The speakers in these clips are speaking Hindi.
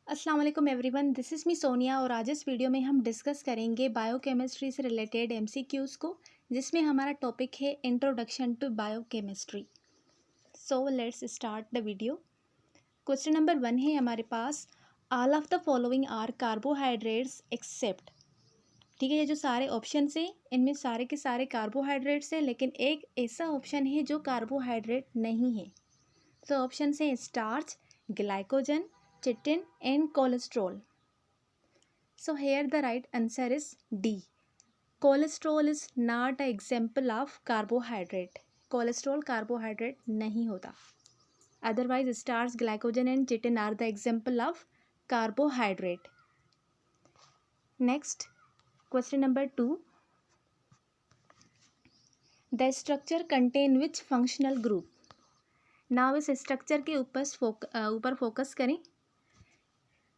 अस्सलाम वालेकुम everyone, this is me Sonia और आज इस वीडियो में हम डिस्कस करेंगे बायोकेमिस्ट्री से रिलेटेड एमसीक्यूज़ को, जिसमें हमारा टॉपिक है introduction to biochemistry. So let's start the video. Question number 1 है हमारे पास, all of the following are carbohydrates except. ठीक है, ये जो सारे ऑप्शन हैं इनमें सारे के सारे कार्बोहाइड्रेट्स हैं, लेकिन एक ऐसा ऑप्शन है जो कार्बोहाइड्रेट नहीं है। तो ऑप्शन हैं starch, glycogen, chitin and cholesterol. So here the right answer is D. Cholesterol is not an example of carbohydrate. Cholesterol carbohydrate नहीं होता. Otherwise starch, glycogen and chitin are the example of carbohydrate. Next, question number 2. The structure contain which functional group? Now इस structure के ऊपर फोकस करें।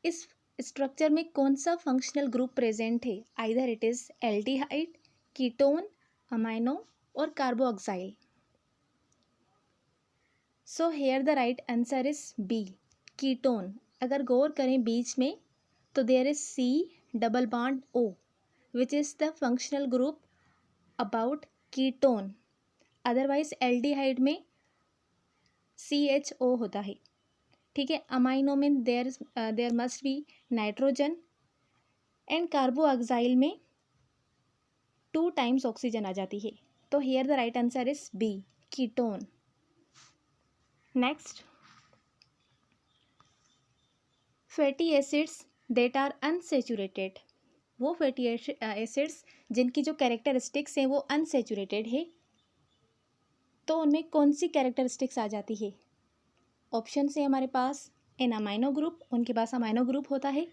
इस स्ट्रक्चर में कौन सा फंक्शनल ग्रुप प्रेजेंट है? Either it is aldehyde, ketone, amino और carboxyl. So here the right answer is B, ketone. अगर गौर करें बीच में तो there is C double bond O which is the functional group about ketone. Otherwise aldehyde में CHO होता है। ठीक है, अमाइनो में there must be nitrogen and carboxyl में 2 टाइम्स ऑक्सीजन आ जाती है। तो here the right answer is B, ketone. Next, fatty acids that are unsaturated. वो फैटी एसिड्स जिनकी जो कैरेक्टरिस्टिक्स हैं वो अनसेचुरेटेड है, तो उनमें कौन सी कैरेक्टरिस्टिक्स आ जाती है? ऑप्शन है हमारे पास एन अमाइनो ग्रुप, उनके पास अमाइनो ग्रुप होता है।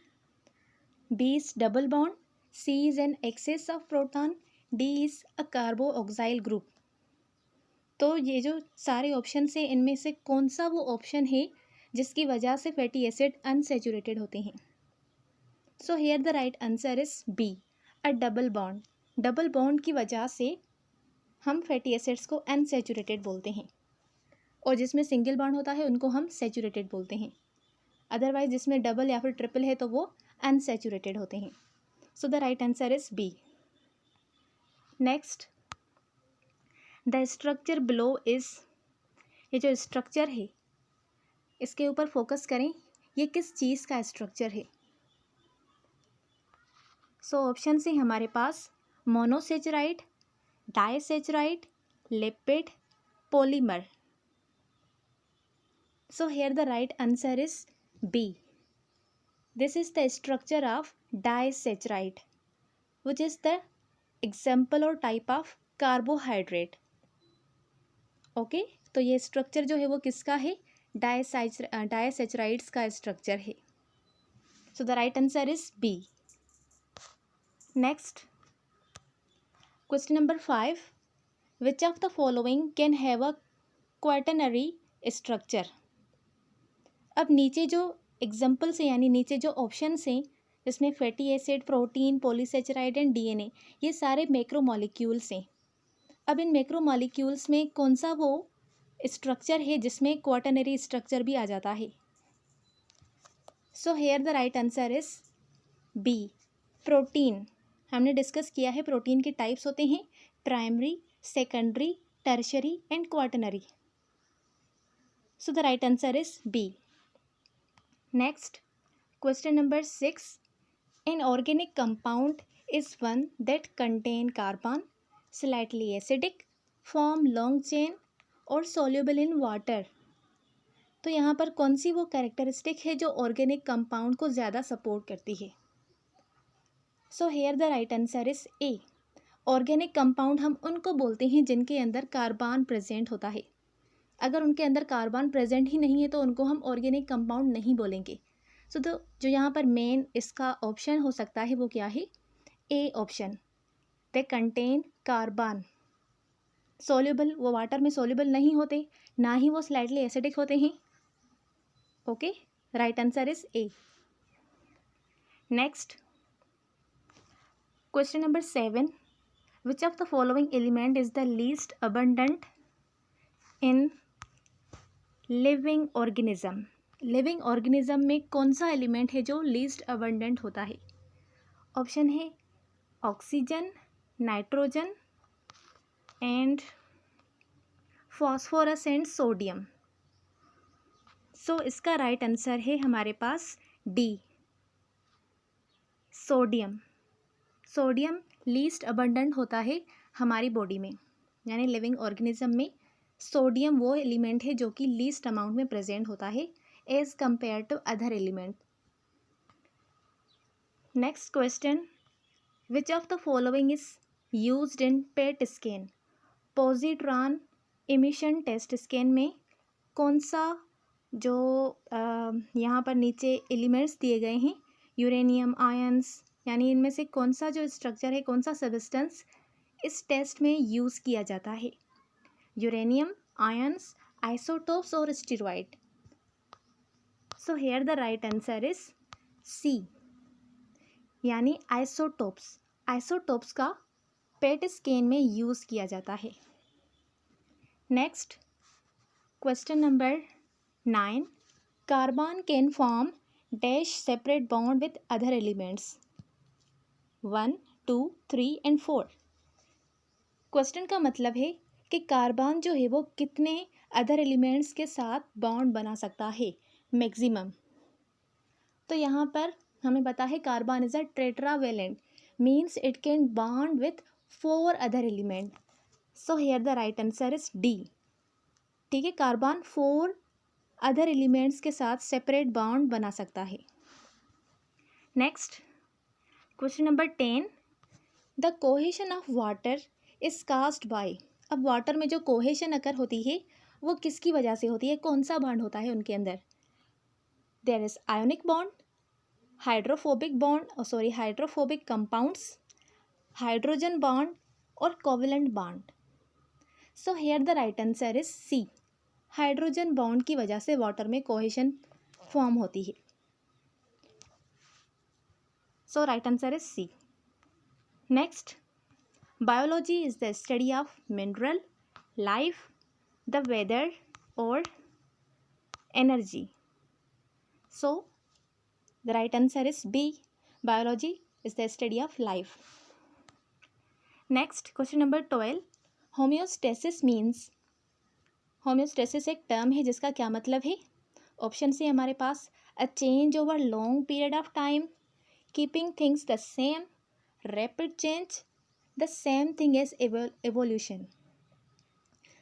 B is double bond, C is an excess of proton, D is a carboxyl group. तो ये जो सारे ऑप्शन हैं इनमें से कौन सा वो ऑप्शन है जिसकी वजह से फैटी एसिड अनसेचुरेटेड होते हैं? So here the right answer is B, a double bond. Double bond की वजह से हम फैटी एसिड्स को अनसेचुरेटेड बोलते हैं, और जिसमें सिंगल बॉन्ड होता है उनको हम सेचुरेटेड बोलते हैं। अदरवाइज जिसमें डबल या फिर ट्रिपल है तो वो अनसेचुरेटेड होते हैं। So the right answer is B. Next, the structure below is. ये जो स्ट्रक्चर है इसके ऊपर फोकस करें, ये किस चीज़ का स्ट्रक्चर है? सो ऑप्शन है हमारे पास monosaccharide, disaccharide, lipid, polymer. So here the right answer is B. This is the structure of disaccharide, which is the example or type of carbohydrate. Okay, तो ये स्ट्रक्चर जो है वो किसका है? डाइसैचराइड्स का स्ट्रक्चर है। सो the right answer is B. Next, question number 5. Which of the following can have a quaternary structure? अब नीचे जो एग्जाम्पल्स हैं यानी नीचे जो ऑप्शंस हैं जिसमें fatty acid, protein, polysaccharide and DNA, ये सारे मैक्रोमॉलिक्यूल्स हैं। अब इन मैक्रोमॉलिक्यूल्स में कौन सा वो स्ट्रक्चर है जिसमें क्वाटरनरी स्ट्रक्चर भी आ जाता है? So here the right answer is B, protein. हमने डिस्कस किया है प्रोटीन के टाइप्स होते हैं primary, secondary, tertiary and quaternary. So the right answer is B. Next, question number 6. An organic compound is one that contain carbon, slightly acidic, form long chain और soluble in water. तो यहाँ पर कौन सी वो कैरेक्टरिस्टिक है जो ऑर्गेनिक कंपाउंड को ज़्यादा सपोर्ट करती है? So here the right answer is a. Organic compound हम उनको बोलते हैं जिनके अंदर कार्बन प्रेजेंट होता है। अगर उनके अंदर कार्बन प्रेजेंट ही नहीं है तो उनको हम ऑर्गेनिक कंपाउंड नहीं बोलेंगे। सो तो जो यहाँ पर मेन इसका ऑप्शन हो सकता है वो क्या है? A option, they contain carbon. Soluble, वो वाटर में सोल्यूबल नहीं होते, ना ही वो स्लाइटली एसिडिक होते हैं। Okay, right answer is a. Next, question number 7. Which of the following element is the least abundant in living organism? Living organism में कौन सा एलिमेंट है जो लीस्ट अबंडेंट होता है? ऑप्शन है oxygen, nitrogen and phosphorus and sodium. So इसका राइट आंसर है हमारे पास D, sodium. Sodium least abundant होता है हमारी बॉडी में, यानी लिविंग ऑर्गेनिज्म में सोडियम वो एलिमेंट है जो कि लीस्ट अमाउंट में प्रेजेंट होता है as compare to other element. Next question, which of the following is used in PET scan? Positron emission test scan में कौन सा जो यहाँ पर नीचे एलिमेंट्स दिए गए हैं, यूरेनियम, आयंस, यानी इनमें से कौन सा जो स्ट्रक्चर है, कौन सा सब्सटेंस इस टेस्ट में यूज़ किया जाता है? यूरेनियम, आयंस, आइसोटोप्स और steroid. So here the right answer is C, यानी आइसोटोप्स। आइसोटोप्स का पेट स्कैन में यूज़ किया जाता है। Next question number 9, carbon can form dash separate bond with other elements? 1, 2, 3 and 4। Question का मतलब है कि कार्बन जो है वो कितने अदर एलिमेंट्स के साथ बॉन्ड बना सकता है मैक्सिमम। तो यहाँ पर हमें पता है carbon is a tetravalent, means it can bond with 4 other element. So here the right answer is D. ठीक है, कार्बन 4 अदर एलिमेंट्स के साथ सेपरेट बॉन्ड बना सकता है। Next question number 10, the cohesion of water is caused bye. अब वाटर में जो कोहेशन अकर होती है वो किसकी वजह से होती है, कौन सा बॉन्ड होता है उनके अंदर? There is ionic bond, hydrophobic bond, hydrophobic compounds, hydrogen bond और covalent bond. So here the right answer is C, hydrogen bond की वजह से वाटर में कोहेशन फॉर्म होती है। So right answer is C. Next, biology is the study of mineral, life, the weather और energy. So the right answer is B, biology is the study of life. Next question number 12, homeostasis means. Homeostasis एक टर्म है जिसका क्या मतलब है? ऑप्शन सी हमारे पास a change over long period of time, keeping things the same, rapid change, the same thing as evolution.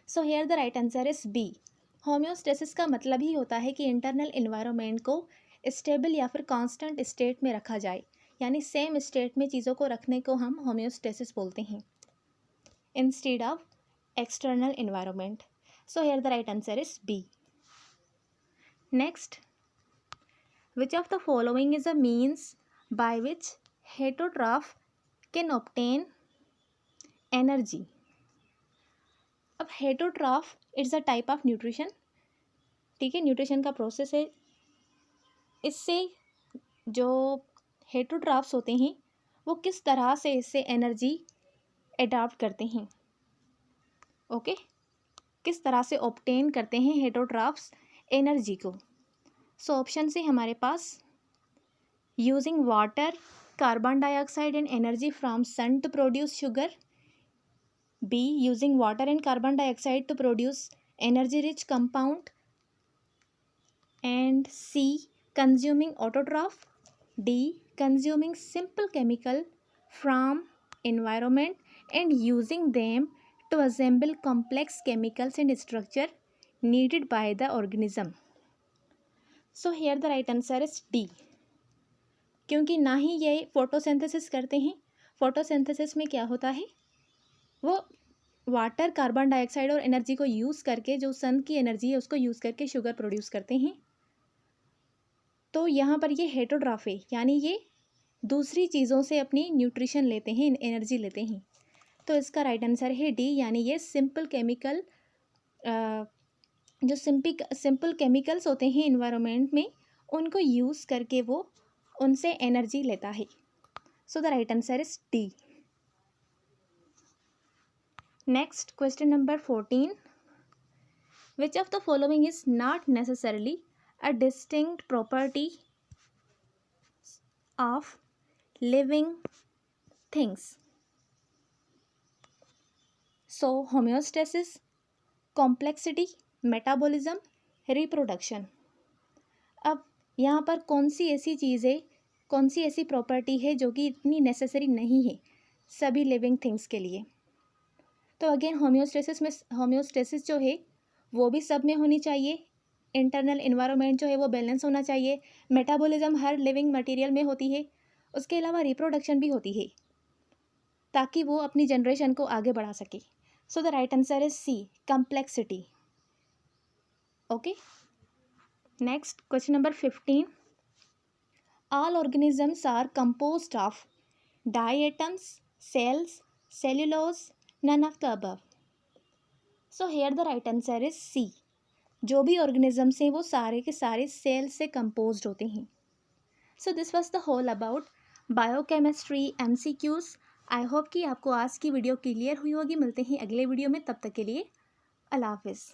So here the right answer is B, homeostasis का मतलब ही होता है कि इंटरनल इन्वायरमेंट को स्टेबल या फिर कांस्टेंट स्टेट में रखा जाए, यानी सेम स्टेट में चीज़ों को रखने को हम होम्योस्टेसिस बोलते हैं instead of external environment. So here the right answer is B. Next, which of the following is a means by which heterotroph can obtain energy? अब heterotroph it's a type of nutrition, ठीक है, न्यूट्रिशन का प्रोसेस है। इससे जो हेटरोट्रॉफ्स होते हैं वो किस तरह से इससे एनर्जी एडाप्ट करते हैं, ओके किस तरह से ऑब्टेन करते हैं हेटरोट्रॉफ्स एनर्जी को। सो ऑप्शन से हमारे पास using water, carbon dioxide and energy from sun to produce sugar, B using water and carbon dioxide to produce energy rich compound, and C consuming autotroph, D consuming simple chemical from environment and using them to assemble complex chemicals and structure needed by the organism. So here the right answer is D, क्योंकि ना ही ये फोटोसिंथेसिस करते हैं। फोटोसिंथेसिस में क्या होता है, वो वाटर, कार्बन डाइऑक्साइड और एनर्जी को यूज़ करके, जो सन की एनर्जी है उसको यूज़ करके शुगर प्रोड्यूस करते हैं। तो यहाँ पर ये हेटरोट्रॉफ है, यानी ये दूसरी चीज़ों से अपनी न्यूट्रिशन लेते हैं, एनर्जी लेते हैं। तो इसका राइट आंसर है डी, यानी ये सिंपल केमिकल, जो सिंपल केमिकल्स होते हैं इन्वायरमेंट में उनको यूज़ करके वो उनसे एनर्जी लेता है। सो the right answer is D. Next question number 14, which of the following is not necessarily a distinct property of living things. So homeostasis, complexity, metabolism, reproduction. अब यहाँ पर कौन सी ऐसी चीज़ है, कौन सी ऐसी प्रॉपर्टी है जो कि इतनी नेसेसरी नहीं है सभी लिविंग थिंग्स के लिए? तो अगेन होम्योस्टेसिस जो है वो भी सब में होनी चाहिए. इंटरनल इन्वायरमेंट जो है वो बैलेंस होना चाहिए. मेटाबॉलिज्म हर लिविंग मटेरियल में होती है. उसके अलावा रिप्रोडक्शन भी होती है ताकि वो अपनी जनरेशन को आगे बढ़ा सके. So the right answer is C, complexity. Okay, next question number 15. All organisms are composed of diatoms, cells, cellulose, none of the above. So here the right answer is C. जो भी organisms हैं वो सारे के सारे सेल से composed होते हैं. So this was the whole about biochemistry MCQs. I hope कि आपको आज की वीडियो क्लियर हुई होगी. मिलते हैं अगले वीडियो में, तब तक के लिए अल्लाह हाफिज़.